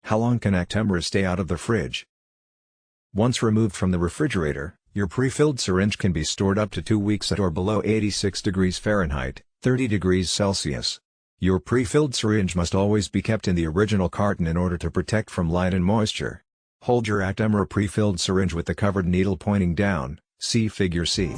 How long can Actemra stay out of the fridge? Once removed from the refrigerator, your prefilled syringe can be stored up to 2 weeks at or below 86 degrees Fahrenheit, 30 degrees Celsius. Your prefilled syringe must always be kept in the original carton in order to protect from light and moisture. Hold your Actemra prefilled syringe with the covered needle pointing down, see Figure C.